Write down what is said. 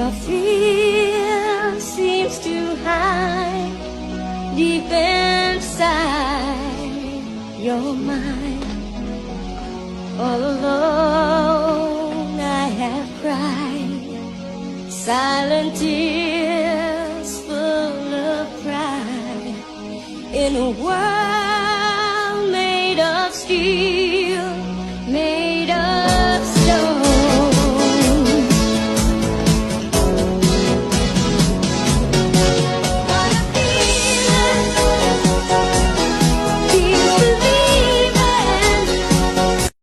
Your fear seems to hide deep inside your mind. All alone I have cried silent tears full of pride in a world made of steel.